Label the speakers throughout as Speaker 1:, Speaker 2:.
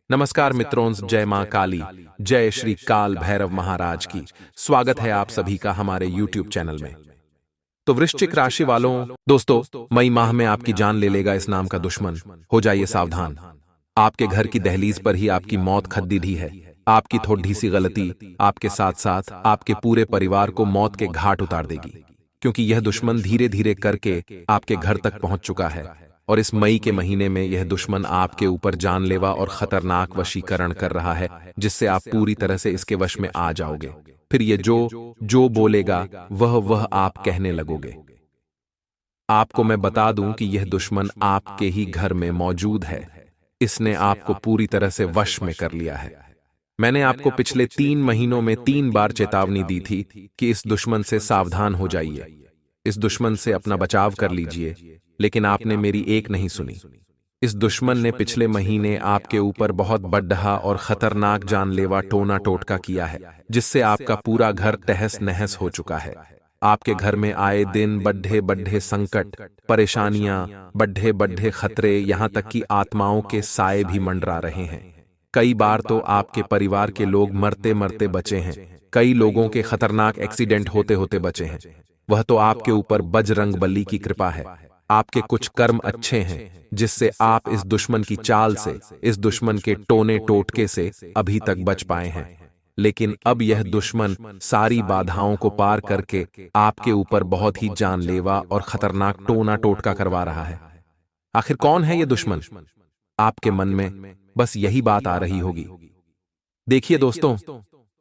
Speaker 1: नमस्कार मित्रों, जय मां काली, जय श्री काल भैरव महाराज की। स्वागत है आप सभी का हमारे YouTube चैनल में। तो वृश्चिक राशि वालों, दोस्तों, मई माह में आपकी जान ले लेगा इस नाम का दुश्मन। हो जाइए सावधान। आपके घर की दहलीज पर ही आपकी मौत खद्दी है। आपकी थोड़ी सी गलती आपके साथ साथ आपके पूरे परिवार को मौत के घाट उतार देगी, क्योंकि यह दुश्मन धीरे धीरे करके आपके घर तक पहुंच चुका है। और इस मई के महीने में यह दुश्मन आपके ऊपर जानलेवा और खतरनाक वशीकरण कर रहा है, जिससे आप पूरी तरह से इसके वश में आ जाओगे। फिर ये जो बोलेगा वह आप कहने लगोगे। आपको मैं बता दूं कि यह दुश्मन आपके ही घर में मौजूद है। इसने आपको पूरी तरह से वश में कर लिया है। मैंने आपको पिछले 3 महीनों में 3 बार चेतावनी दी थी कि इस दुश्मन से सावधान हो जाइए, इस दुश्मन से अपना बचाव कर लीजिए, लेकिन आपने मेरी एक नहीं सुनी। इस दुश्मन ने पिछले महीने आपके ऊपर बहुत बड़ा और खतरनाक जानलेवा टोना टोटका किया है, जिससे आपका पूरा घर तहस नहस हो चुका है। आपके घर में आए दिन बड्ढे बड्ढे संकट, परेशानियां, बड्ढे बड्ढे खतरे, यहां तक कि आत्माओं के साए भी मंडरा रहे हैं। कई बार तो आपके परिवार के लोग मरते मरते बचे हैं। कई लोगों के खतरनाक एक्सीडेंट होते होते बचे हैं। वह तो आपके ऊपर बजरंग बली की कृपा है। आपके कुछ कर्म अच्छे हैं, जिससे आप इस दुश्मन की चाल से, इस दुश्मन के टोने टोटके से अभी तक बच पाए हैं। लेकिन अब यह दुश्मन सारी बाधाओं को पार करके आपके ऊपर बहुत ही जानलेवा और खतरनाक टोना टोटका करवा रहा है। आखिर कौन है यह दुश्मन? आपके मन में बस यही बात आ रही होगी। देखिए दोस्तों,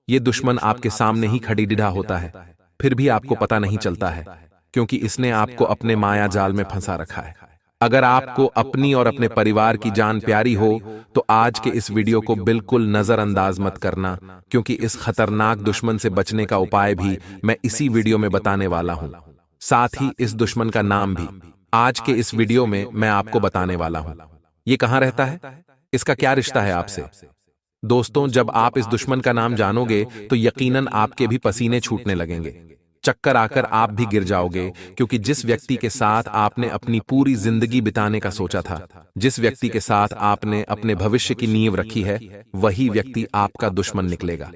Speaker 1: ये दुश्मन आपके सामने ही खड़ी डिढ़ा होता है, फिर भी आपको पता नहीं चलता है, क्योंकि इसने आपको अपने माया जाल में फंसा रखा है। अगर आपको अपनी और अपने परिवार की जान प्यारी हो तो आज के इस वीडियो को बिल्कुल नजरअंदाज मत करना, क्योंकि इस खतरनाक दुश्मन से बचने का उपाय भी मैं इसी वीडियो में बताने वाला हूं। साथ ही इस दुश्मन का नाम भी आज के इस वीडियो में मैं आपको बताने वाला हूं। ये कहां रहता है, इसका क्या रिश्ता है आपसे? दोस्तों, जब आप इस दुश्मन का नाम जानोगे तो यकीनन आपके भी पसीने छूटने लगेंगे, चक्कर आकर आप भी गिर जाओगे, क्योंकि जिस व्यक्ति के साथ आपने अपनी पूरी जिंदगी बिताने का सोचा था, जिस व्यक्ति के साथ आपने अपने भविष्य की नींव रखी है, वही व्यक्ति आपका दुश्मन निकलेगा।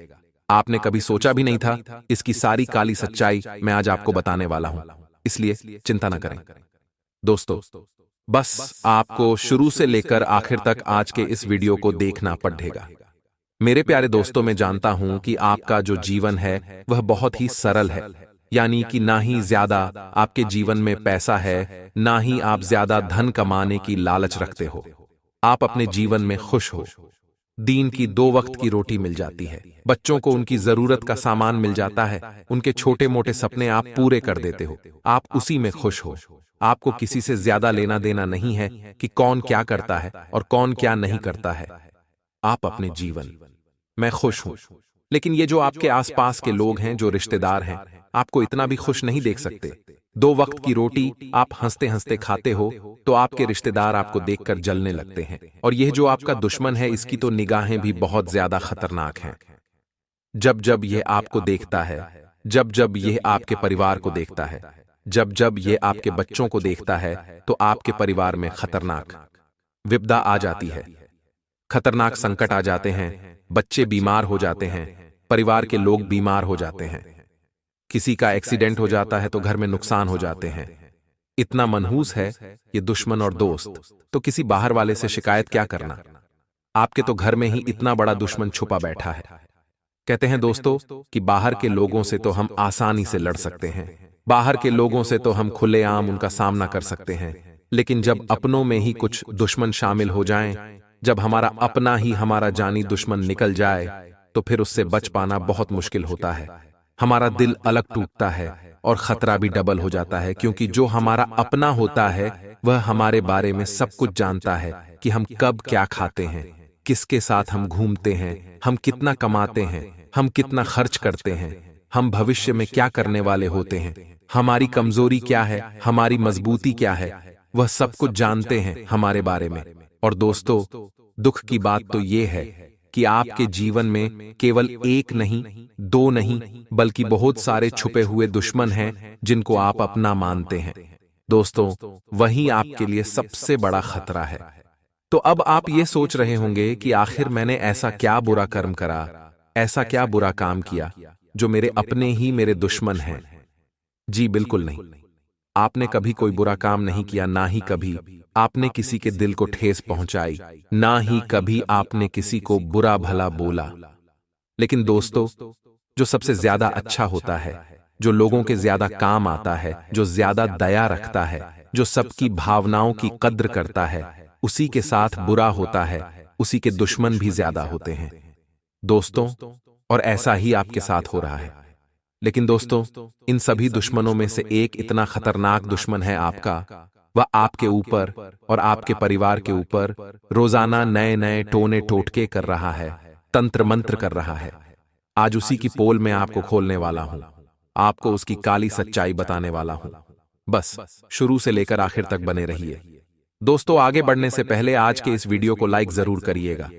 Speaker 1: आपने कभी सोचा भी नहीं था। इसकी सारी काली सच्चाई मैं आज आपको बताने वाला हूं, इसलिए चिंता न करें। दोस्तों, बस आपको शुरू से लेकर आखिर तक आज के इस वीडियो को देखना पड़ेगा। मेरे प्यारे दोस्तों, मैं जानता हूं कि आपका जो जीवन है वह बहुत ही सरल है, यानी कि ना ही ज्यादा आपके जीवन में पैसा है, ना ही आप ज्यादा धन कमाने की लालच रखते हो। आप अपने जीवन में खुश हो। दिन की 2 वक्त की रोटी मिल जाती है, बच्चों को उनकी जरूरत का सामान मिल जाता है, उनके छोटे मोटे सपने आप पूरे कर देते हो। आप उसी में खुश हो। आपको किसी से ज्यादा लेना देना नहीं है कि कौन क्या करता है और कौन क्या नहीं करता है। आप अपने जीवन मैं खुश हूं। लेकिन ये जो आपके आसपास के लोग हैं, जो रिश्तेदार हैं, आपको इतना भी खुश नहीं देख सकते। 2 वक्त की रोटी आप हंसते हंसते खाते हो तो आपके रिश्तेदार आपको देखकर जलने लगते हैं। और यह जो आपका दुश्मन है, इसकी तो निगाहें भी बहुत ज्यादा खतरनाक हैं। जब जब यह आपको देखता है, जब जब यह आपके परिवार को देखता है, जब जब यह आपके बच्चों को देखता है, तो आपके परिवार में खतरनाक विपदा आ जाती है, खतरनाक संकट आ जाते हैं। बच्चे बीमार हो जाते हैं, परिवार के लोग बीमार हो जाते हैं, किसी का एक्सीडेंट हो जाता है तो घर में नुकसान हो जाते हैं। इतना मनहूस है ये दुश्मन और दोस्त, तो किसी बाहर वाले से शिकायत क्या करना। आपके तो घर में ही इतना बड़ा दुश्मन छुपा बैठा है। कहते हैं दोस्तों कि बाहर के लोगों से तो हम आसानी से लड़ सकते हैं, बाहर के लोगों से तो हम खुलेआम उनका सामना कर सकते हैं, लेकिन जब अपनों में ही कुछ दुश्मन शामिल हो जाएं, जब हमारा अपना ही हमारा जानी दुश्मन निकल जाए, तो फिर उससे बच पाना बहुत मुश्किल होता है। हमारा दिल अलग टूटता है और खतरा भी डबल हो जाता है, क्योंकि जो हमारा अपना होता है वह हमारे बारे में सब कुछ जानता है कि हम कब क्या खाते हैं, किसके साथ हम घूमते हैं, हम कितना कमाते हैं, हम कितना खर्च करते हैं, हम भविष्य में क्या करने वाले होते हैं, हमारी कमजोरी क्या है, हमारी मजबूती क्या है, वह सब कुछ जानते हैं हमारे बारे में। और दोस्तों, दुख की बात तो ये है कि आपके जीवन में केवल 1 नहीं, 2 नहीं, बल्कि बहुत सारे छुपे हुए दुश्मन हैं जिनको आप अपना मानते हैं। दोस्तों, वही आपके लिए सबसे बड़ा खतरा है। तो अब आप ये सोच रहे होंगे कि आखिर मैंने ऐसा क्या बुरा कर्म करा, ऐसा क्या बुरा काम किया जो मेरे अपने ही मेरे दुश्मन हैं। जी बिल्कुल नहीं। आपने कभी कोई बुरा काम नहीं किया, ना ही कभी आपने किसी के दिल को ठेस पहुंचाई, ना ही कभी आपने किसी को बुरा भला बोला। लेकिन दोस्तों, जो सबसे ज्यादा अच्छा होता है, जो लोगों के ज्यादा काम आता है, जो ज्यादा दया रखता है, जो सबकी भावनाओं की कद्र करता है, उसी के साथ बुरा होता है, उसी के दुश्मन भी ज्यादा होते हैं दोस्तों। और ऐसा ही आपके साथ हो रहा है। लेकिन दोस्तों, इन सभी दुश्मनों में से एक इतना खतरनाक दुश्मन है आपका। वह आपके ऊपर और आपके परिवार के ऊपर रोजाना नए नए टोने टोटके कर रहा है, तंत्र मंत्र कर रहा है। आज उसी की पोल में आपको खोलने वाला हूं, आपको उसकी काली सच्चाई बताने वाला हूं। बस शुरू से लेकर आखिर तक बने रहिए। दोस्तों, आगे बढ़ने से पहले आज के इस वीडियो को लाइक जरूर करिएगा।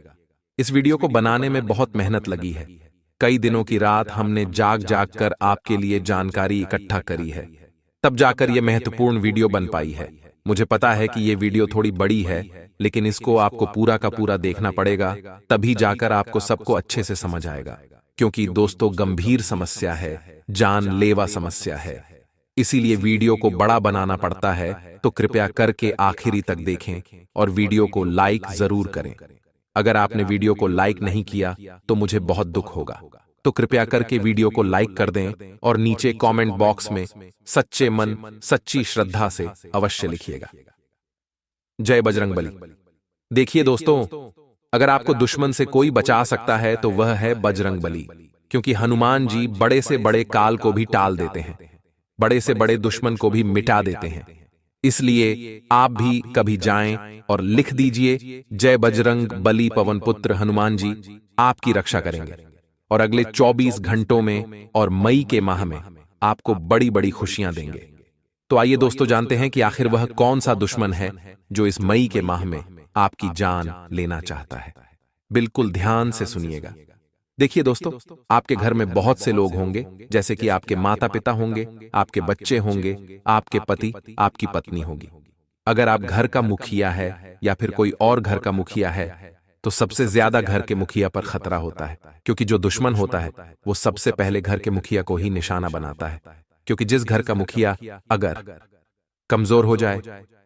Speaker 1: इस वीडियो को बनाने में बहुत मेहनत लगी है। कई दिनों की रात हमने जाग जाग कर आपके लिए जानकारी इकट्ठा करी है, तब जाकर यह महत्वपूर्ण वीडियो बन पाई है। मुझे पता है कि यह वीडियो थोड़ी बड़ी है, लेकिन इसको आपको पूरा का पूरा देखना पड़ेगा, तभी जाकर आपको सबको अच्छे से समझ आएगा। क्योंकि दोस्तों, गंभीर समस्या है, जानलेवा समस्या है, इसीलिए वीडियो को बड़ा बनाना पड़ता है। तो कृपया करके आखिरी तक देखें और वीडियो को लाइक जरूर करें। अगर आपने वीडियो को लाइक नहीं किया तो मुझे बहुत दुख होगा। तो कृपया करके वीडियो को लाइक कर दें और नीचे कमेंट बॉक्स में सच्चे मन सच्ची श्रद्धा से अवश्य लिखिएगा, जय बजरंगबली। देखिए दोस्तों, अगर आपको दुश्मन से कोई बचा सकता है तो वह है बजरंगबली। क्योंकि हनुमान जी बड़े से बड़े काल को भी टाल देते हैं, बड़े से बड़े दुश्मन को भी मिटा देते हैं। इसलिए आप भी कभी जाएं और लिख दीजिए, जय बजरंग बली पवन पुत्र हनुमान जी आपकी रक्षा करेंगे। और अगले 24 घंटों में और मई के माह में आपको बड़ी बड़ी खुशियां देंगे। तो आइए दोस्तों, जानते हैं कि आखिर वह कौन सा दुश्मन है जो इस मई के माह में आपकी जान लेना चाहता है। बिल्कुल ध्यान से सुनिएगा। देखिए दोस्तों, आपके घर में बहुत से लोग होंगे, जैसे कि आपके माता पिता होंगे, आपके बच्चे होंगे, आपके पति, आपकी पत्नी होगी। अगर आप घर का मुखिया है या फिर कोई और घर का मुखिया है, तो सबसे ज्यादा घर के मुखिया पर खतरा होता है। क्योंकि जो दुश्मन होता है वो सबसे पहले घर के मुखिया को ही निशाना बनाता है। क्योंकि जिस घर का मुखिया अगर कमजोर हो जाए,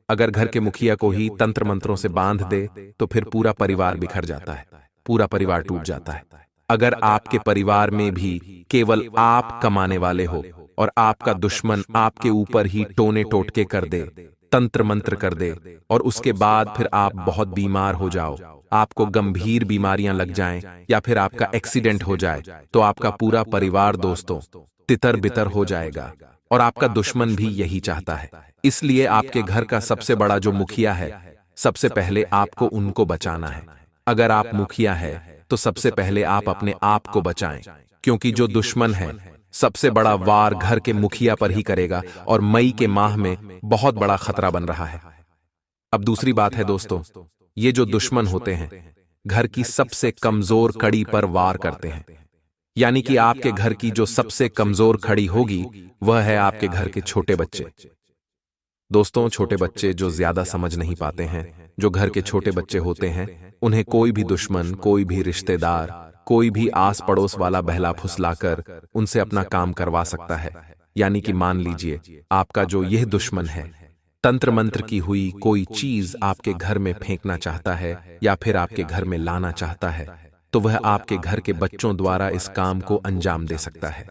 Speaker 1: अगर घर के मुखिया को ही तंत्र मंत्रों से बांध दे, तो फिर पूरा परिवार बिखर जाता है, पूरा परिवार टूट जाता है। अगर आपके परिवार में भी केवल आप कमाने वाले हो और आपका दुश्मन आपके ऊपर ही टोने टोटके कर दे, तंत्र मंत्र कर दे, और उसके बाद फिर आप बहुत बीमार हो जाओ, आपको गंभीर बीमारियां लग जाएं, या फिर आपका एक्सीडेंट हो जाए, तो आपका पूरा परिवार दोस्तों तितर बितर हो जाएगा। और आपका दुश्मन भी यही चाहता है। इसलिए आपके घर का सबसे बड़ा जो मुखिया है, सबसे पहले आपको उनको बचाना है। अगर आप मुखिया है तो सबसे पहले आप अपने आप को बचाएं। क्योंकि जो दुश्मन है सबसे बड़ा वार घर के मुखिया पर ही करेगा, और मई के माह में बहुत बड़ा खतरा बन रहा है। अब दूसरी बात है दोस्तों, ये जो दुश्मन होते हैं घर की सबसे कमजोर कड़ी पर वार करते हैं। यानी कि आपके घर की जो सबसे कमजोर कड़ी होगी वह है आपके घर के छोटे बच्चे। दोस्तों, छोटे बच्चे जो ज्यादा समझ नहीं पाते हैं, जो घर के छोटे बच्चे होते हैं, उन्हें कोई भी दुश्मन, कोई भी रिश्तेदार, कोई भी आस पड़ोस वाला बहला फुसलाकर उनसे अपना काम करवा सकता है। यानी कि मान लीजिए आपका जो यह दुश्मन है तंत्र मंत्र की हुई कोई चीज आपके घर में फेंकना चाहता है या फिर आपके घर में लाना चाहता है, तो वह आपके घर के बच्चों द्वारा इस काम को अंजाम दे सकता है।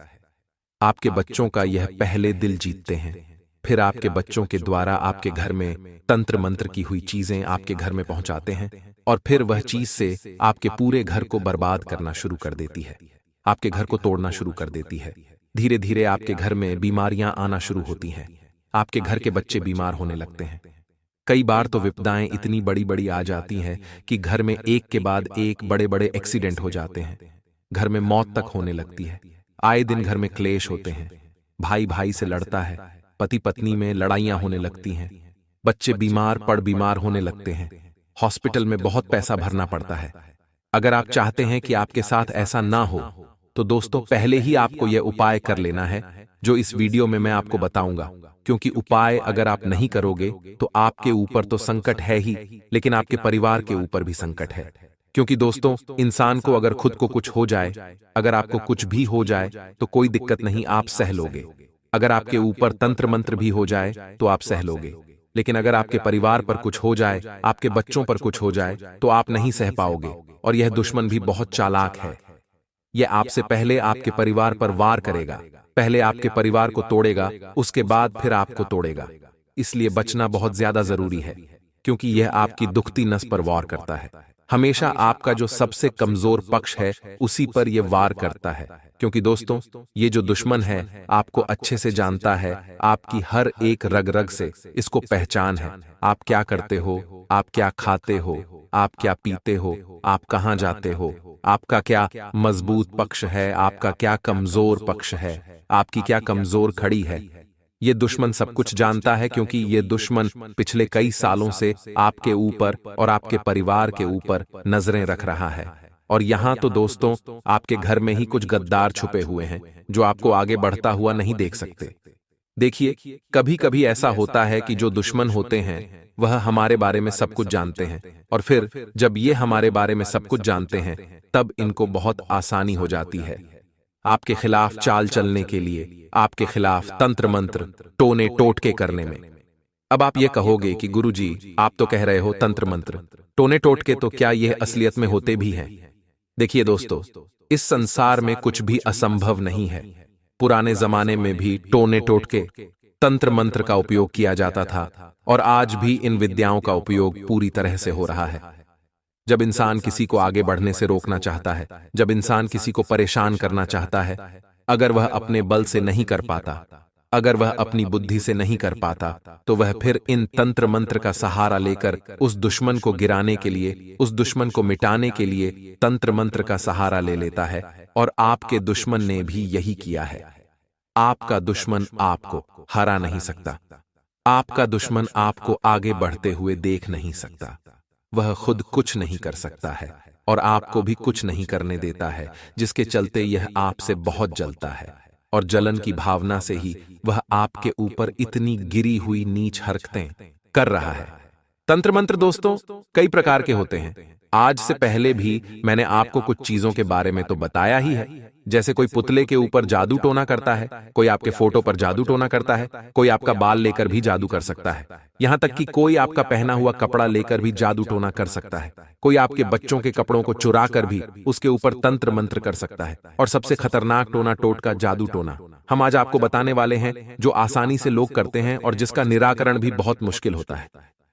Speaker 1: आपके बच्चों का यह पहले दिल जीतते हैं, फिर आपके बच्चों के द्वारा आपके घर में तंत्र मंत्र की हुई चीजें आपके घर में पहुंचाते हैं, और फिर वह चीज से आपके पूरे घर को बर्बाद करना शुरू कर देती है, आपके घर को तोड़ना शुरू कर देती है। धीरे धीरे आपके घर में बीमारियां आना शुरू होती हैं, आपके घर के बच्चे बीमार होने लगते हैं। कई बार तो विपदाएं इतनी बड़ी बड़ी आ जाती हैं कि घर में एक के बाद एक बड़े बड़े एक्सीडेंट हो जाते हैं, घर में मौत तक होने लगती है। आए दिन घर में क्लेश होते हैं, भाई भाई से लड़ता है, पति पत्नी में लड़ाइयां होने लगती हैं, बच्चे बीमार होने लगते हैं, हॉस्पिटल में बहुत पैसा भरना पड़ता है। अगर आप चाहते हैं कि आपके साथ ऐसा ना हो, तो दोस्तों पहले ही आपको यह उपाय कर लेना है जो इस वीडियो में मैं आपको बताऊंगा, क्योंकि उपाय अगर आप नहीं करोगे तो आपके ऊपर तो संकट है ही, लेकिन आपके परिवार के ऊपर भी संकट है। क्योंकि दोस्तों, इंसान को अगर खुद को कुछ हो जाए, अगर आपको कुछ भी हो जाए तो कोई दिक्कत नहीं, आप सह लोगे। अगर आपके ऊपर तंत्र मंत्र भी हो जाए तो आप सह लोगे, लेकिन अगर आपके परिवार पर कुछ हो जाए, आपके बच्चों पर कुछ हो जाए तो आप नहीं सह पाओगे। और यह दुश्मन भी बहुत चालाक है। यह आपसे पहले आपके परिवार पर वार करेगा, पहले आपके परिवार को तोड़ेगा, उसके बाद फिर आपको तोड़ेगा। इसलिए बचना बहुत ज्यादा जरूरी है, क्योंकि यह आपकी दुखती नस पर वार करता है। हमेशा आपका जो सबसे कमजोर पक्ष है उसी पर यह वार करता है। क्योंकि दोस्तों, ये जो दुश्मन है आपको अच्छे से जानता है, आपकी हर एक रग रग से इसको पहचान है। आप क्या करते हो, आप क्या खाते हो, आप क्या पीते हो, आप कहाँ जाते हो, आपका क्या मजबूत पक्ष है, आपका क्या कमजोर पक्ष है, आपकी क्या कमजोर खड़ी है। ये दुश्मन सब कुछ जानता है, क्योंकि ये दुश्मन पिछले कई सालों से आपके ऊपर और आपके परिवार के ऊपर नजरें रख रहा है। और यहाँ तो दोस्तों, आपके घर में ही कुछ गद्दार छुपे हुए हैं जो आपको आगे बढ़ता हुआ नहीं देख सकते। देखिए, कभी कभी ऐसा होता है कि जो दुश्मन होते हैं वह हमारे बारे में सब कुछ जानते हैं, और फिर जब ये हमारे बारे में सब कुछ जानते हैं तब इनको बहुत आसानी हो जाती है आपके खिलाफ चाल चलने के लिए, आपके खिलाफ तंत्र मंत्र टोने टोटके करने में। अब आप ये कहोगे कि गुरुजी, आप तो कह रहे हो तंत्र मंत्र टोने टोटके, तो क्या यह असलियत में होते भी हैं? देखिए दोस्तों, इस संसार में कुछ भी असंभव नहीं है। पुराने जमाने में भी टोने टोटके तंत्र मंत्र का उपयोग किया जाता था, और आज भी इन विद्याओं का उपयोग पूरी तरह से हो रहा है। जब इंसान किसी को आगे बढ़ने से रोकना चाहता है, जब इंसान किसी को परेशान करना चाहता है, अगर वह अपने बल से नहीं कर पाता, अगर वह अपनी बुद्धि से नहीं कर पाता, तो वह फिर इन तंत्र मंत्र का सहारा लेकर उस दुश्मन को गिराने के लिए, उस दुश्मन को मिटाने के लिए तंत्र मंत्र का सहारा ले लेता है। और आपके दुश्मन ने भी यही किया है। आपका दुश्मन आपको हरा नहीं सकता, आपका दुश्मन आपको आगे बढ़ते हुए देख नहीं सकता। वह खुद कुछ नहीं कर सकता है और आपको भी कुछ नहीं करने देता है, जिसके चलते यह आपसे बहुत जलता है, और जलन की भावना से ही वह आपके ऊपर इतनी गिरी हुई नीच हरकतें कर रहा है। तंत्र मंत्र दोस्तों कई प्रकार के होते हैं। आज से पहले भी मैंने आपको कुछ चीजों के बारे में तो बताया ही है, जैसे कोई पुतले के ऊपर जादू टोना करता है, कोई आपके फोटो पर जादू टोना करता है, कोई आपका बाल लेकर भी जादू कर सकता है, यहाँ तक कि कोई आपका पहना हुआ कपड़ा लेकर भी जादू टोना कर सकता है, कोई आपके बच्चों के कपड़ों को चुरा कर भी उसके ऊपर तंत्र मंत्र कर सकता है। और सबसे खतरनाक टोना टोटका जादू टोना हम आज आपको बताने वाले हैं, जो आसानी से लोग करते हैं और जिसका निराकरण भी बहुत मुश्किल होता है,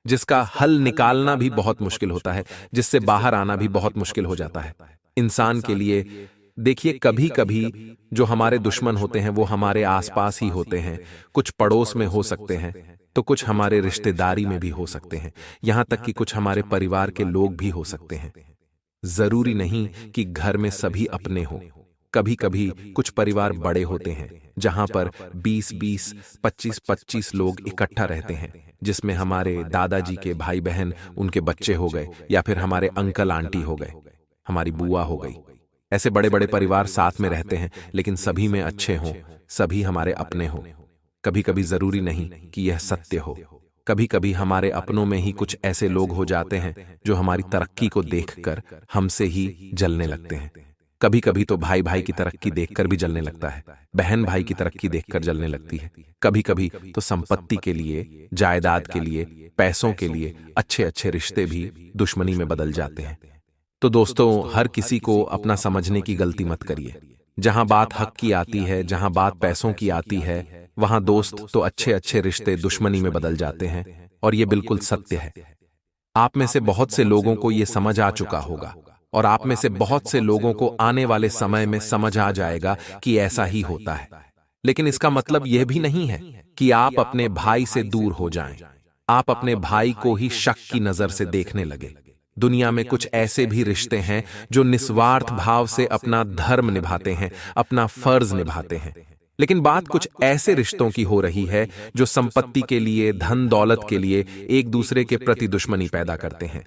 Speaker 1: जिसका हल निकालना भी बहुत मुश्किल होता है, जिससे बाहर आना भी बहुत मुश्किल हो जाता है इंसान के लिए। देखिए, कभी कभी जो हमारे दुश्मन होते हैं वो हमारे आसपास ही होते हैं, कुछ पड़ोस में हो सकते हैं, तो कुछ हमारे रिश्तेदारी में भी हो सकते हैं, यहाँ तक कि कुछ हमारे परिवार के लोग भी हो सकते हैं। जरूरी नहीं कि घर में सभी अपने हो। कभी कभी कुछ परिवार बड़े होते हैं जहां पर 20-20, 25-25 लोग इकट्ठा रहते हैं, जिसमें हमारे दादाजी के भाई बहन, उनके बच्चे हो गए, या फिर हमारे अंकल आंटी हो गए, हमारी बुआ हो गई। ऐसे बड़े बड़े परिवार साथ में रहते हैं, लेकिन सभी में अच्छे हों, सभी हमारे अपने हों। कभी कभी जरूरी नहीं कि यह सत्य हो। कभी कभी हमारे अपनों में ही कुछ ऐसे लोग हो जाते हैं जो हमारी तरक्की को देखकर हमसे ही जलने लगते हैं। कभी कभी तो भाई भाई की तरक्की देखकर भी जलने लगता है, बहन भाई की तरक्की देखकर जलने लगती है। कभी कभी तो संपत्ति के लिए, जायदाद के लिए, पैसों के लिए अच्छे अच्छे रिश्ते भी दुश्मनी में बदल जाते हैं। तो दोस्तों, हर किसी को अपना समझने की गलती मत करिए। जहां बात हक की आती है, जहां बात पैसों की आती है, वहां दोस्त तो अच्छे अच्छे रिश्ते दुश्मनी में बदल जाते हैं, और ये बिल्कुल सत्य है। आप में से बहुत से लोगों को ये समझ आ चुका होगा, और आप में से बहुत से लोगों को आने वाले समय में समझ आ जाएगा कि ऐसा ही होता है। लेकिन इसका मतलब यह भी नहीं है कि आप अपने भाई से दूर हो जाएं, आप अपने भाई को ही शक की नजर से देखने लगे। दुनिया में कुछ ऐसे भी रिश्ते हैं जो निस्वार्थ भाव से अपना धर्म निभाते हैं, अपना फर्ज निभाते हैं, लेकिन बात कुछ ऐसे रिश्तों की हो रही है जो संपत्ति के लिए, धन दौलत के लिए एक दूसरे के प्रति दुश्मनी पैदा करते हैं।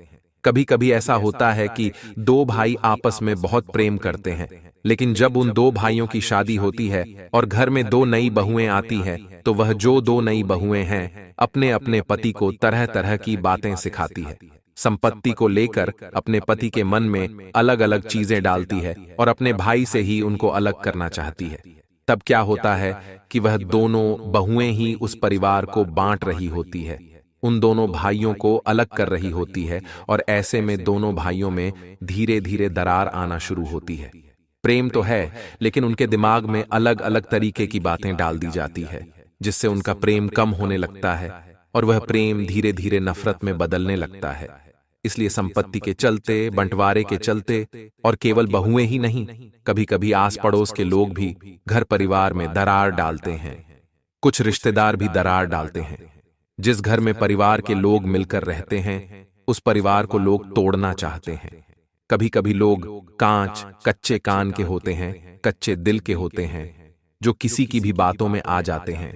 Speaker 1: कभी कभी ऐसा होता है कि दो भाई आपस में बहुत प्रेम करते हैं, लेकिन जब उन दो भाइयों की शादी होती है और घर में दो नई बहुएं आती हैं, तो वह जो दो नई बहुएं हैं अपने अपने पति को तरह तरह की बातें सिखाती है। संपत्ति को लेकर अपने पति के मन में अलग अलग चीजें डालती है और अपने भाई से ही उनको अलग करना चाहती है। तब क्या होता है कि वह दोनों बहुएं ही उस परिवार को बांट रही होती है, उन दोनों भाइयों को अलग कर रही होती है, और ऐसे में दोनों भाइयों में धीरे धीरे दरार आना शुरू होती है। प्रेम तो है, लेकिन उनके दिमाग में अलग अलग तरीके की बातें डाल दी जाती है, जिससे उनका प्रेम कम होने लगता है और वह प्रेम धीरे धीरे नफरत में बदलने लगता है। इसलिए संपत्ति के चलते, बंटवारे के चलते, और केवल बहुएं ही नहीं, कभी कभी आस पड़ोस के लोग भी घर परिवार में दरार डालते हैं। कुछ रिश्तेदार भी दरार डालते हैं। जिस घर में परिवार के लोग मिलकर रहते हैं, उस परिवार को लोग तोड़ना चाहते हैं। कभी कभी लोग कांच कच्चे कान के होते हैं, कच्चे दिल के होते हैं, जो किसी की भी बातों में आ जाते हैं।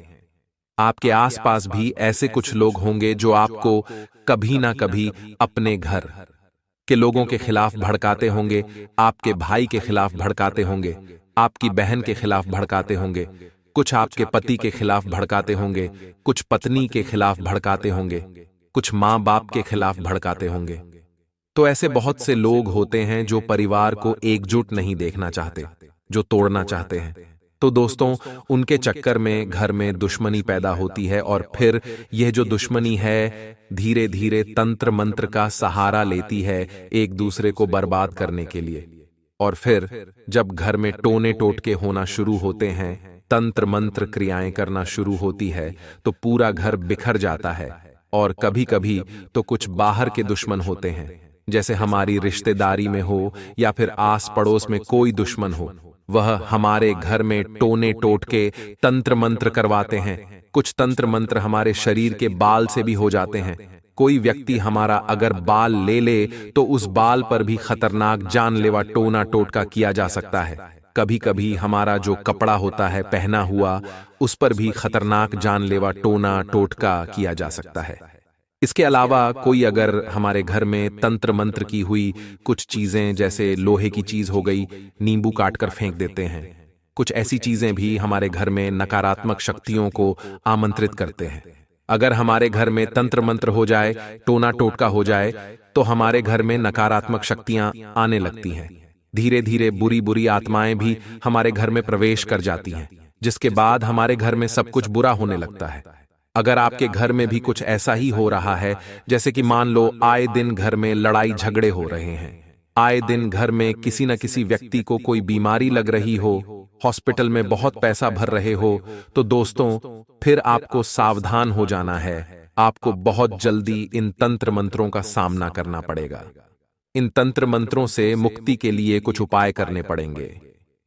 Speaker 1: आपके आसपास भी ऐसे कुछ लोग होंगे जो आपको कभी ना कभी अपने घर के लोगों के खिलाफ भड़काते होंगे, आपके भाई के खिलाफ भड़काते होंगे, आपकी बहन के खिलाफ भड़काते होंगे, कुछ आपके पति के खिलाफ भड़काते होंगे, कुछ पत्नी के खिलाफ भड़काते होंगे, कुछ माँ बाप के खिलाफ भड़काते होंगे। तो ऐसे बहुत से लोग होते हैं जो परिवार को एकजुट नहीं देखना चाहते, जो तोड़ना चाहते हैं। तो दोस्तों, उनके चक्कर में घर में दुश्मनी पैदा होती है, और फिर यह जो दुश्मनी है धीरे धीरे तंत्र मंत्र का सहारा लेती है एक दूसरे को बर्बाद करने के लिए। और फिर जब घर में टोने टोटके होना शुरू होते हैं, तंत्र मंत्र क्रियाएं करना शुरू होती है, तो पूरा घर बिखर जाता है। और कभी कभी तो कुछ बाहर के दुश्मन होते हैं, जैसे हमारी रिश्तेदारी में हो या फिर आस पड़ोस में कोई दुश्मन हो, वह हमारे घर में टोने टोटके तंत्र मंत्र करवाते हैं। कुछ तंत्र मंत्र हमारे शरीर के बाल से भी हो जाते हैं। कोई व्यक्ति हमारा अगर बाल ले ले तो उस बाल पर भी खतरनाक जानलेवा टोना टोटका किया जा सकता है। कभी कभी हमारा जो कपड़ा होता है पहना हुआ, उस पर भी खतरनाक जानलेवा टोना टोटका किया जा सकता है। इसके अलावा कोई अगर हमारे घर में तंत्र मंत्र की हुई कुछ चीजें, जैसे लोहे की चीज हो गई, नींबू काटकर फेंक देते हैं। कुछ ऐसी चीजें भी हमारे घर में नकारात्मक शक्तियों को आमंत्रित करते हैं। अगर हमारे घर में तंत्र मंत्र हो जाए, टोना टोटका हो जाए, तो हमारे घर में नकारात्मक शक्तियां आने लगती हैं। धीरे धीरे बुरी बुरी आत्माएं भी हमारे घर में प्रवेश कर जाती हैं, जिसके बाद हमारे घर में सब कुछ बुरा होने लगता है। अगर आपके घर में भी कुछ ऐसा ही हो रहा है, जैसे कि मान लो आए दिन घर में लड़ाई झगड़े हो रहे हैं, आए दिन घर में किसी न किसी व्यक्ति को कोई बीमारी लग रही हो, हॉस्पिटल में बहुत पैसा भर रहे हो, तो दोस्तों फिर आपको सावधान हो जाना है। आपको बहुत जल्दी इन तंत्र मंत्रों का सामना करना पड़ेगा। इन तंत्र मंत्रों से मुक्ति के लिए कुछ उपाय करने पड़ेंगे।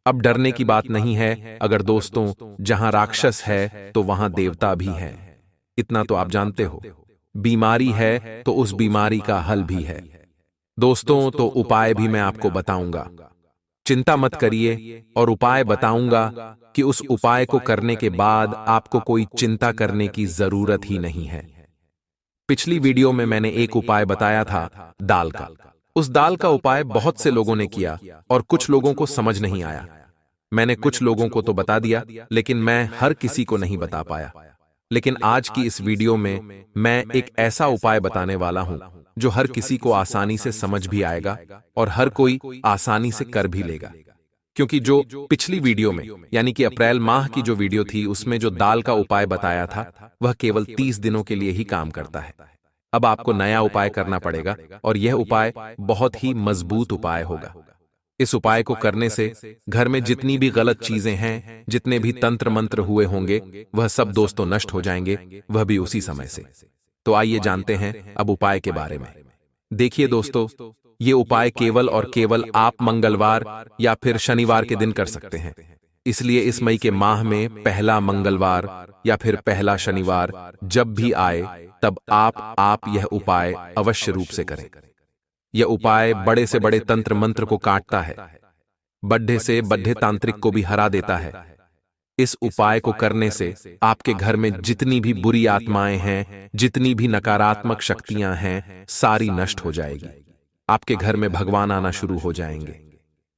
Speaker 1: अब डरने की बात नहीं है, अगर दोस्तों जहां राक्षस है तो वहां देवता भी है, इतना तो आप जानते हो। बीमारी है तो उस बीमारी का हल भी है। दोस्तों, तो उपाय भी मैं आपको बताऊंगा, चिंता मत करिए, और उपाय बताऊंगा कि उस उपाय को करने के बाद आपको कोई चिंता करने की जरूरत ही नहीं है। पिछली वीडियो में मैंने एक उपाय बताया था दाल का। उस दाल का उपाय बहुत से लोगों ने किया और कुछ लोगों को समझ नहीं आया। मैंने कुछ लोगों को तो बता दिया, लेकिन मैं हर किसी को नहीं बता पाया। लेकिन आज की इस वीडियो में मैं एक ऐसा उपाय बताने वाला हूं जो हर किसी को आसानी से समझ भी आएगा और हर कोई आसानी से कर भी लेगा। क्योंकि जो पिछली वीडियो में, यानी कि अप्रैल माह की जो वीडियो थी, उसमें जो दाल का उपाय बताया था वह केवल 30 दिनों के लिए ही काम करता है। अब आपको नया उपाय करना पड़ेगा, और यह उपाय बहुत ही मजबूत उपाय होगा। इस उपाय को करने से घर में जितनी भी गलत चीजें हैं, जितने भी तंत्र मंत्र हुए होंगे, वह सब दोस्तों नष्ट हो जाएंगे, वह भी उसी समय से। तो आइए जानते हैं अब उपाय के बारे में। देखिए दोस्तों, ये उपाय केवल और केवल आप मंगलवार या फिर शनिवार के दिन कर सकते हैं। इसलिए इस मई के माह में पहला मंगलवार या फिर पहला शनिवार जब भी आए, तब आप यह उपाय अवश्य रूप से करें। यह उपाय बड़े से बड़े तंत्र मंत्र को काटता है, बड्ढे से बड्ढे तांत्रिक को भी हरा देता है। इस उपाय को करने से आपके घर में जितनी भी बुरी आत्माएं हैं, जितनी भी नकारात्मक शक्तियां हैं, सारी नष्ट हो जाएगी। आपके घर में भगवान आना शुरू हो जाएंगे।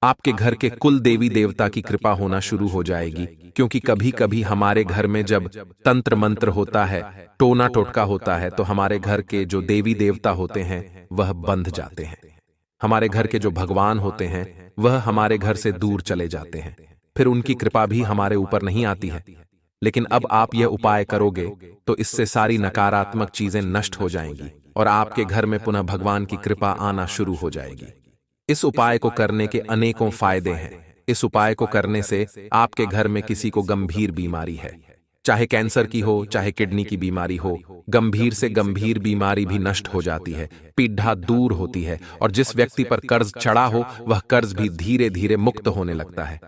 Speaker 1: आपके घर के कुल देवी देवता की कृपा होना शुरू हो जाएगी, क्योंकि कभी कभी हमारे घर में जब तंत्र मंत्र होता है, टोना टोटका होता है, तो हमारे घर के जो देवी देवता होते हैं वह बंध जाते हैं। हमारे घर के जो भगवान होते हैं वह हमारे घर से दूर चले जाते हैं, फिर उनकी कृपा भी हमारे ऊपर नहीं आती है। लेकिन अब आप यह उपाय करोगे तो इससे सारी नकारात्मक चीजें नष्ट हो जाएंगी और आपके घर में पुनः भगवान की कृपा आना शुरू हो जाएगी। इस उपाय को करने के अनेकों फायदे हैं। इस उपाय को करने से आपके घर में किसी को गंभीर बीमारी है, चाहे कैंसर की हो, चाहे किडनी की बीमारी हो, गंभीर से गंभीर बीमारी भी नष्ट हो जाती है, पीड़ा दूर होती है, और जिस व्यक्ति पर कर्ज चढ़ा हो वह कर्ज भी धीरे धीरे मुक्त होने लगता है।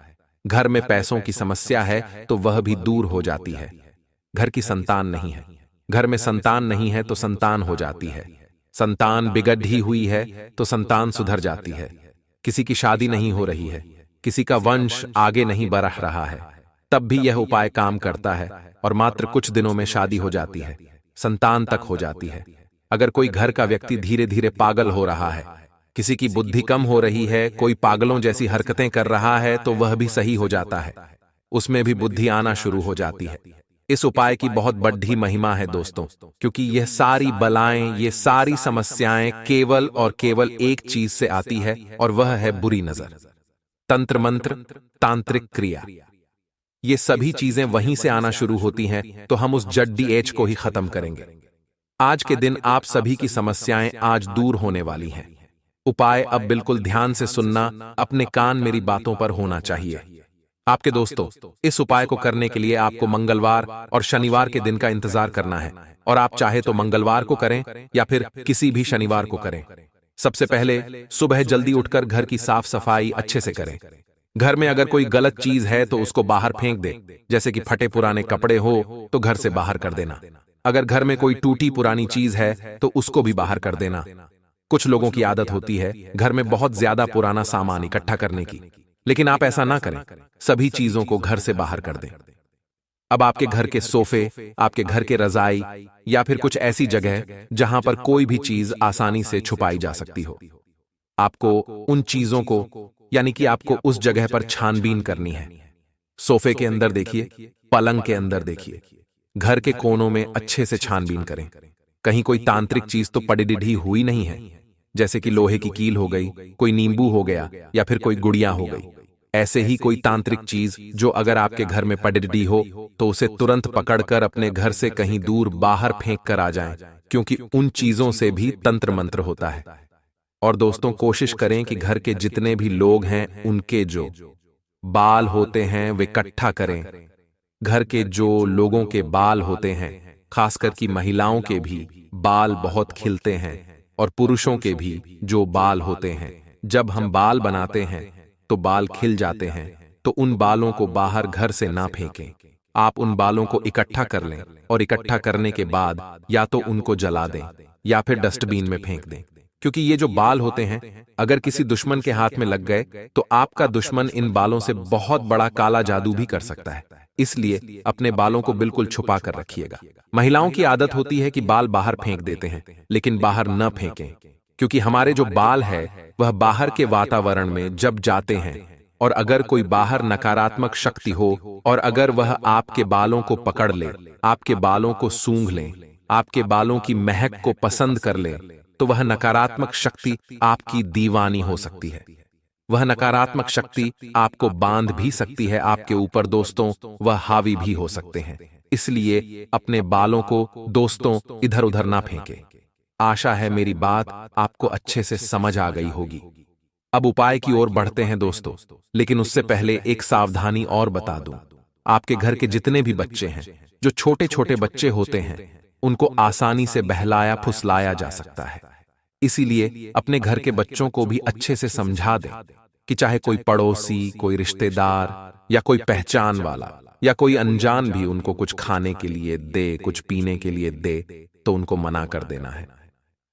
Speaker 1: घर में पैसों की समस्या है तो वह भी दूर हो जाती है। घर की संतान नहीं है, घर में संतान नहीं है तो संतान हो जाती है। संतान बिगड़ी हुई है तो संतान सुधर जाती है। किसी की शादी नहीं हो रही है, किसी का वंश आगे नहीं बढ़ रहा है, तब भी यह उपाय काम करता है और मात्र कुछ दिनों में शादी हो जाती है, संतान तक हो जाती है। अगर कोई घर का व्यक्ति धीरे धीरे पागल हो रहा है, किसी की बुद्धि कम हो रही है, कोई पागलों जैसी हरकतें कर रहा है, तो वह भी सही हो जाता है, उसमें भी बुद्धि आना शुरू हो जाती है। इस उपाय की बहुत बड़ी महिमा है दोस्तों, क्योंकि यह सारी बलाएं, ये सारी समस्याएं केवल और केवल एक चीज से आती है, और वह है बुरी नजर। तंत्र मंत्र, तांत्रिक क्रिया, ये सभी चीजें वहीं से आना शुरू होती हैं, तो हम उस जड्डी एच को ही खत्म करेंगे। आज के दिन आप सभी की समस्याएं आज दूर होने वाली हैं। उपाय अब बिल्कुल ध्यान से सुनना, अपने कान मेरी बातों पर होना चाहिए। आपके दोस्तों, इस उपाय को करने के लिए आपको मंगलवार और शनिवार के दिन का इंतजार करना है, और आप चाहे तो मंगलवार को करें या फिर किसी भी शनिवार को करें। सबसे पहले सुबह जल्दी उठकर घर की साफ सफाई अच्छे से करें। घर में अगर कोई गलत चीज है तो उसको बाहर फेंक दे, जैसे कि फटे पुराने कपड़े हो तो घर से बाहर कर देना। अगर घर में कोई टूटी पुरानी चीज है तो उसको भी बाहर कर देना। कुछ लोगों की आदत होती है घर में बहुत ज्यादा पुराना सामान इकट्ठा करने की, लेकिन आप ऐसा ना करें, सभी चीजों को घर से बाहर कर दें। अब आपके घर के सोफे, आपके घर के रजाई या फिर कुछ ऐसी जगह जहां पर कोई भी चीज आसानी से छुपाई जा सकती हो, आपको उन चीजों को, यानी कि आपको उस जगह पर छानबीन करनी है। सोफे के अंदर देखिए, पलंग के अंदर देखिए, घर के कोनों में अच्छे से छानबीन करें। कहीं कोई तांत्रिक चीज तो पड़ी हुई नहीं है, जैसे कि लोहे की कील हो गई, कोई नींबू हो गया या फिर कोई गुड़िया हो गई। ऐसे ही कोई तांत्रिक चीज जो अगर आपके घर में पड़ी हो तो उसे तुरंत पकड़कर अपने घर से कहीं दूर बाहर फेंक कर आ जाएं, क्योंकि उन चीजों से भी तंत्र मंत्र होता है। और दोस्तों, कोशिश करें कि घर के जितने भी लोग हैं उनके जो बाल होते हैं वे इकट्ठा करें। घर के जो लोगों के बाल होते हैं, खासकर की महिलाओं के भी बाल बहुत खिलते हैं, और पुरुषों के भी जो बाल होते हैं, जब हम बाल बनाते हैं तो बाल खिल जाते हैं, तो उन बालों को बाहर घर से ना फेंकें। आप उन बालों को इकट्ठा कर लें, और इकट्ठा करने के बाद या तो उनको जला दें या फिर डस्टबिन में फेंक दें, क्योंकि ये जो बाल होते हैं अगर किसी दुश्मन के हाथ में लग गए तो आपका दुश्मन इन बालों से बहुत बड़ा काला जादू भी कर सकता है। इसलिए अपने बालों को बिल्कुल छुपा कर रखिएगा। महिलाओं की आदत होती है कि बाल बाहर फेंक देते हैं, लेकिन बाहर न फेंकें, क्योंकि हमारे जो बाल है वह बाहर के वातावरण में जब जाते हैं, और अगर कोई बाहर नकारात्मक शक्ति हो और अगर वह आपके बालों को पकड़ ले, आपके बालों को सूंघ ले, आपके बालों की महक को पसंद कर ले, तो वह नकारात्मक शक्ति आपकी दीवानी हो सकती है। वह नकारात्मक शक्ति आपको बांध भी सकती है आपके ऊपर दोस्तों, वह हावी भी हो सकते हैं। इसलिए अपने बालों को दोस्तों इधर उधर ना फेंकें। आशा है मेरी बात आपको अच्छे से समझ आ गई होगी। अब उपाय की ओर बढ़ते हैं दोस्तों, लेकिन उससे पहले एक सावधानी और बता दूं। आपके घर के जितने भी बच्चे हैं, जो छोटे छोटे बच्चे होते हैं, उनको आसानी से बहलाया फुसलाया जा सकता है। इसीलिए अपने घर के बच्चों को भी अच्छे से समझा दें कि चाहे कोई पड़ोसी, कोई रिश्तेदार या कोई पहचान वाला या कोई अनजान भी उनको कुछ खाने के लिए दे, कुछ पीने के लिए दे, तो उनको मना कर देना है।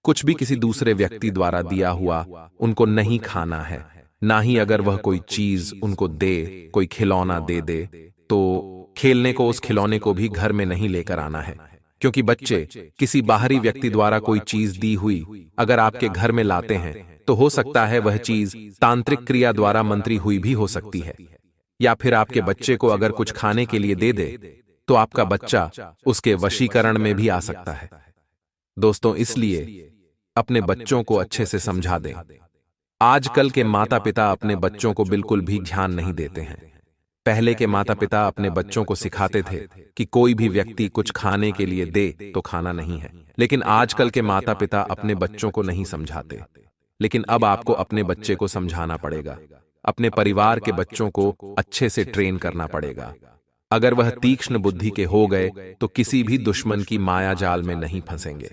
Speaker 1: कुछ भी किसी दूसरे व्यक्ति द्वारा दिया हुआ उनको नहीं खाना है, ना ही अगर वह कोई चीज उनको दे, कोई खिलौना दे दे, तो खेलने को उस खिलौने को भी घर में नहीं लेकर आना है, क्योंकि बच्चे किसी बाहरी व्यक्ति द्वारा कोई चीज दी हुई अगर आपके घर में लाते हैं तो हो सकता है वह चीज तांत्रिक क्रिया द्वारा मंत्री हुई भी हो सकती है। या फिर आपके बच्चे को अगर कुछ खाने के लिए दे दे तो आपका बच्चा उसके वशीकरण में भी आ सकता है। दोस्तों, इसलिए अपने बच्चों को अच्छे से समझा दें। आजकल के माता पिता अपने बच्चों को बिल्कुल भी ध्यान नहीं देते हैं। पहले के माता पिता अपने बच्चों को सिखाते थे कि कोई भी व्यक्ति कुछ खाने के लिए दे तो खाना नहीं है, लेकिन आजकल के माता पिता अपने बच्चों को नहीं समझाते। लेकिन अब आपको अपने बच्चे को समझाना पड़ेगा, अपने परिवार के बच्चों को अच्छे से ट्रेन करना पड़ेगा। अगर वह तीक्ष्ण बुद्धि के हो गए तो किसी भी दुश्मन की माया जाल में नहीं फंसेंगे।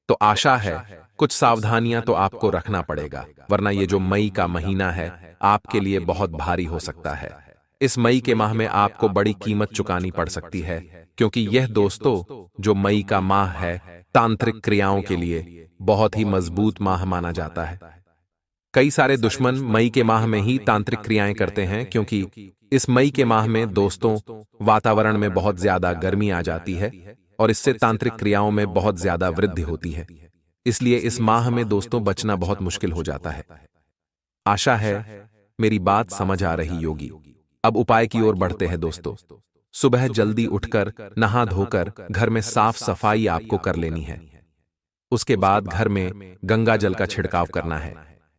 Speaker 1: तो आशा है कुछ सावधानियां तो आपको रखना पड़ेगा, वरना ये जो मई का महीना है आपके लिए बहुत भारी हो सकता है। इस मई के माह में आपको बड़ी कीमत चुकानी पड़ सकती है, क्योंकि यह दोस्तों जो मई का माह है तांत्रिक क्रियाओं के लिए बहुत ही मजबूत माह माना जाता है। कई सारे दुश्मन मई के माह में ही तांत्रिक क्रियाएं करते हैं, क्योंकि इस मई के माह में दोस्तों वातावरण में बहुत ज्यादा गर्मी आ जाती है और इससे तांत्रिक क्रियाओं में बहुत ज्यादा वृद्धि होती है। इसलिए इस माह में दोस्तों बचना बहुत मुश्किल हो जाता है। आशा है मेरी बात समझ आ रही होगी। अब उपाय की ओर बढ़ते हैं दोस्तों। सुबह जल्दी उठकर नहा धोकर घर में साफ सफाई आपको कर लेनी है। उसके बाद घर में गंगा जल का छिड़काव करना है।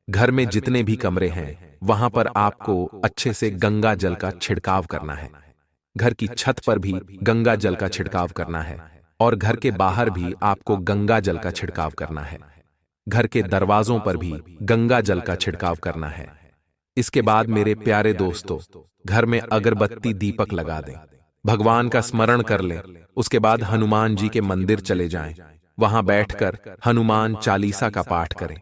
Speaker 1: घर में जितने भी कमरे हैं वहां पर आपको अच्छे से गंगा जल का छिड़काव करना है। घर की छत पर भी गंगा जल का छिड़काव करना है और घर के बाहर भी आपको गंगा जल का छिड़काव करना है। घर के दरवाजों पर भी गंगा जल का छिड़काव करना है। इसके बाद मेरे प्यारे दोस्तों, घर में अगरबत्ती दीपक लगा दें, भगवान का स्मरण कर लें। उसके बाद हनुमान जी के मंदिर चले जाएं, वहां बैठकर हनुमान चालीसा का पाठ करें।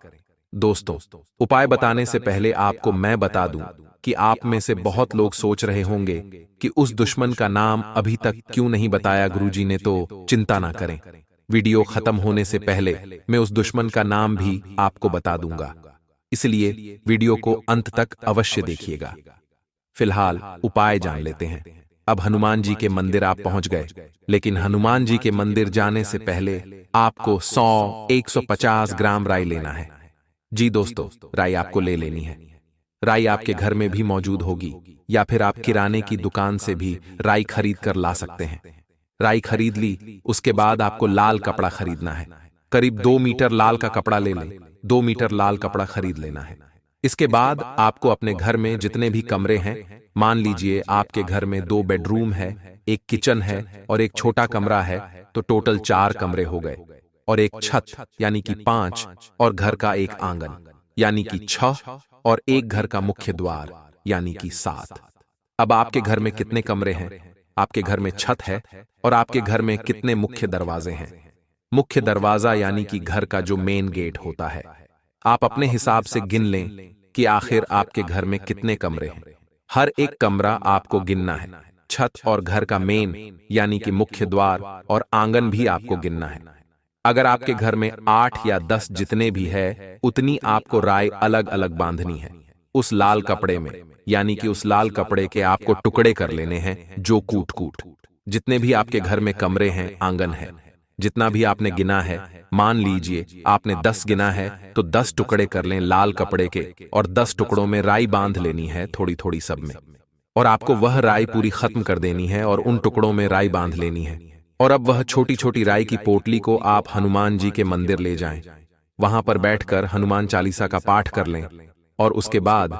Speaker 1: दोस्तों, उपाय बताने से पहले आपको मैं बता दूं कि आप में से बहुत लोग सोच रहे होंगे कि उस दुश्मन का नाम अभी तक क्यों नहीं बताया गुरुजी ने। तो चिंता ना करें, वीडियो खत्म होने से पहले मैं उस दुश्मन का नाम भी आपको बता दूंगा, इसलिए वीडियो को अंत तक अवश्य देखिएगा। फिलहाल उपाय जान लेते हैं। अब हनुमान जी के मंदिर आप पहुंच गए, लेकिन हनुमान जी के मंदिर जाने से पहले आपको 100-150 ग्राम राई लेना है। जी दोस्तों, राई आपको ले लेनी है। राई आपके घर में भी मौजूद होगी या फिर आप किराने की दुकान से भी राई खरीद कर ला सकते हैं। राई खरीद ली, उसके बाद आपको लाल कपड़ा खरीदना है। करीब 2 मीटर लाल का कपड़ा ले लें। 2 मीटर लाल कपड़ा खरीद लेना है। इसके बाद आपको अपने घर में जितने भी कमरे हैं, मान लीजिए आपके घर में 2 बेडरूम है, एक किचन है और एक छोटा कमरा है, तो टोटल 4 कमरे हो गए, और एक छत यानी कि 5, और घर का एक आंगन यानी कि 6, और एक घर का मुख्य द्वार यानी कि 7। अब आपके घर में कितने कमरे हैं? आपके घर में छत है और आपके घर में कितने मुख्य दरवाजे हैं? मुख्य दरवाजा यानी कि घर का जो मेन गेट होता है। आप अपने हिसाब से गिन लें कि आखिर आपके घर में कितने कमरे हैं। हर एक कमरा आपको गिनना है। छत और घर का मेन यानी कि मुख्य द्वार और आंगन भी आपको गिनना है। अगर आपके घर में 8 या 10 जितने भी है, उतनी आपको राई अलग अलग बांधनी है। उस लाल कपड़े में यानी कि उस लाल कपड़े के आपको टुकड़े कर लेने हैं, जो कूट कूट। जितने भी आपके घर में कमरे हैं, आंगन है, जितना भी आपने गिना है, मान लीजिए आपने 10 गिना है, तो 10 टुकड़े कर लें लाल कपड़े के, और 10 टुकड़ों में राई बांध लेनी है, थोड़ी थोड़ी सब में। और आपको वह राई पूरी खत्म कर देनी है और उन टुकड़ों में राई बांध लेनी है। और अब वह छोटी छोटी राई की पोटली को आप हनुमान जी के मंदिर ले जाएं। वहां पर बैठकर हनुमान चालीसा का पाठ कर लें और उसके बाद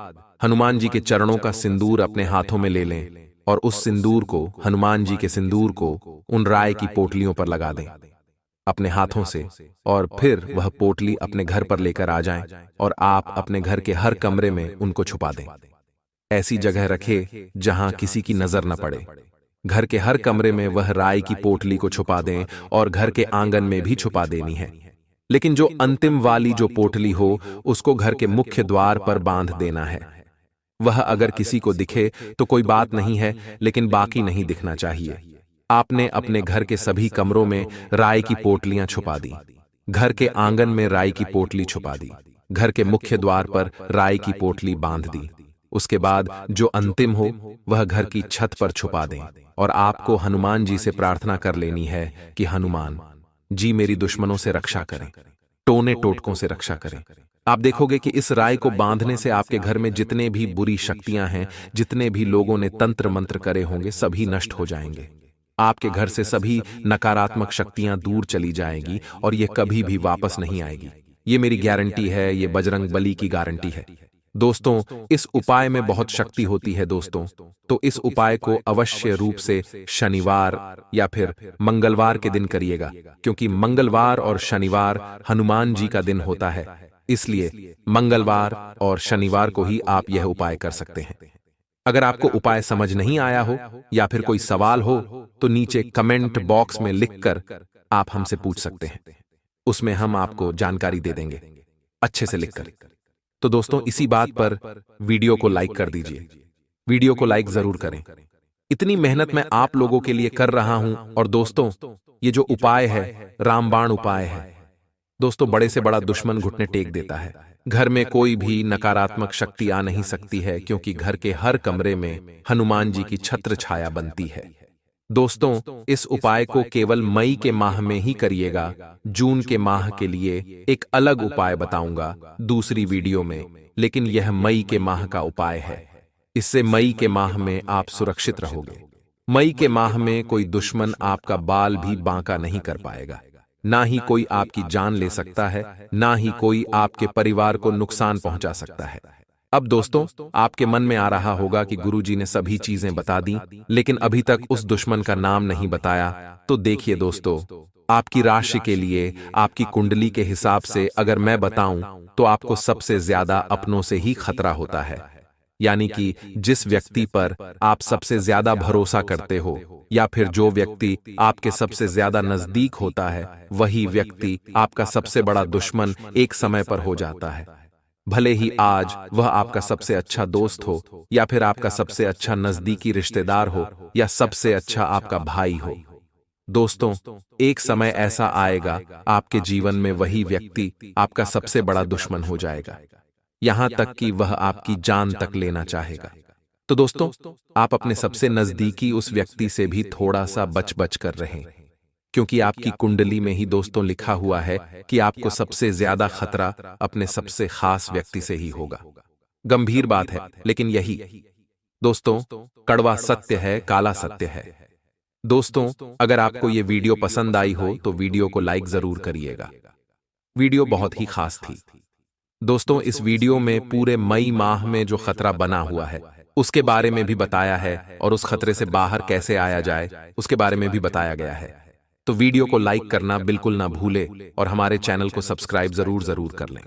Speaker 1: हनुमान जी के चरणों का सिंदूर अपने हाथों में ले लें और उस सिंदूर को, हनुमान जी के सिंदूर को उन राय की पोटलियों पर लगा दें अपने हाथों से, और फिर वह पोटली अपने घर पर लेकर आ जाएं और आप अपने घर के हर कमरे में उनको छुपा दें। ऐसी जगह रखें जहां किसी की नजर न पड़े। घर के हर कमरे में वह राय की पोटली को छुपा दें और घर के आंगन में भी छुपा देनी है। लेकिन जो अंतिम वाली जो पोटली हो, उसको घर के मुख्य द्वार पर बांध देना है। वह अगर किसी को दिखे तो कोई बात नहीं है, लेकिन बाकी नहीं दिखना चाहिए। आपने अपने घर के सभी कमरों में राय की पोटलियां छुपा दी, घर के आंगन में राय की पोटली छुपा दी, घर के मुख्य द्वार पर राय की पोटली बांध दी। उसके बाद जो अंतिम हो वह घर की छत पर छुपा दें और आपको हनुमान जी से प्रार्थना कर लेनी है कि हनुमान जी मेरी दुश्मनों से रक्षा करें, टोने टोटकों से रक्षा करें। आप देखोगे कि इस राय को बांधने से आपके घर में जितने भी बुरी शक्तियां हैं, जितने भी लोगों ने तंत्र मंत्र करे होंगे, सभी नष्ट हो जाएंगे। आपके घर से सभी नकारात्मक शक्तियां दूर चली जाएंगी और ये कभी भी वापस नहीं आएगी। ये मेरी गारंटी है, ये बजरंग बली की गारंटी है। दोस्तों, इस उपाय में बहुत शक्ति होती है दोस्तों, तो इस उपाय को अवश्य रूप से शनिवार या फिर मंगलवार के दिन करिएगा, क्योंकि मंगलवार और शनिवार हनुमान जी का दिन होता है। इसलिए मंगलवार और शनिवार को ही आप यह उपाय कर सकते हैं। अगर आपको उपाय समझ नहीं आया हो या फिर कोई सवाल हो तो नीचे कमेंट बॉक्स में लिखकर आप हमसे पूछ सकते हैं, उसमें हम आपको जानकारी दे देंगे अच्छे से लिखकर। तो दोस्तों, इसी बात पर वीडियो को लाइक कर दीजिए, वीडियो को लाइक जरूर करें। इतनी मेहनत मैं आप लोगों के लिए कर रहा हूं। और दोस्तों, ये जो उपाय है रामबाण उपाय है दोस्तों, बड़े से बड़ा दुश्मन घुटने टेक देता है। घर में कोई भी नकारात्मक शक्ति आ नहीं सकती है, क्योंकि घर के हर कमरे में हनुमान जी की छत्र छाया बनती है। दोस्तों, इस उपाय को केवल मई के माह में ही करिएगा। जून के माह के लिए एक अलग उपाय बताऊंगा दूसरी वीडियो में, लेकिन यह मई के माह का उपाय है। इससे मई के माह में आप सुरक्षित रहोगे। मई के माह में कोई दुश्मन आपका बाल भी बांका नहीं कर पाएगा, ना ही कोई आपकी जान ले सकता है, ना ही कोई आपके परिवार को नुकसान पहुंचा सकता है। अब दोस्तों, आपके मन में आ रहा होगा कि गुरुजी ने सभी चीजें बता दी, लेकिन अभी तक उस दुश्मन का नाम नहीं बताया। तो देखिए दोस्तों, आपकी राशि के लिए, आपकी कुंडली के हिसाब से अगर मैं बताऊं तो आपको सबसे ज्यादा अपनों से ही खतरा होता है। यानी कि जिस व्यक्ति पर आप सबसे ज्यादा भरोसा करते हो या फिर जो व्यक्ति आपके सबसे ज्यादा नजदीक होता है, वही व्यक्ति आपका सबसे बड़ा दुश्मन एक समय पर हो जाता है। भले ही आज वह आपका सबसे अच्छा दोस्त हो या फिर आपका सबसे अच्छा नजदीकी रिश्तेदार हो या सबसे अच्छा आपका भाई हो। दोस्तों, एक समय ऐसा आएगा आपके जीवन में वही व्यक्ति आपका सबसे बड़ा दुश्मन हो जाएगा, यहां तक कि वह आपकी जान तक लेना चाहेगा। तो दोस्तों, आप अपने सबसे नजदीकी उस व्यक्ति से भी थोड़ा सा बच बच कर रहें, क्योंकि आपकी कुंडली में ही दोस्तों लिखा हुआ है कि आपको सबसे ज्यादा खतरा अपने सबसे खास व्यक्ति से ही होगा। गंभीर बात है, लेकिन यही दोस्तों कड़वा सत्य है, काला सत्य है। दोस्तों, अगर आपको ये वीडियो पसंद आई हो तो वीडियो को लाइक जरूर करिएगा। वीडियो बहुत ही खास थी दोस्तों। इस वीडियो में पूरे मई माह में जो खतरा बना हुआ है उसके बारे में भी बताया है, और उस खतरे से बाहर कैसे आया जाए उसके बारे में भी बताया गया है। तो वीडियो को लाइक करना बिल्कुल ना भूले और हमारे चैनल को सब्सक्राइब जरूर कर लें।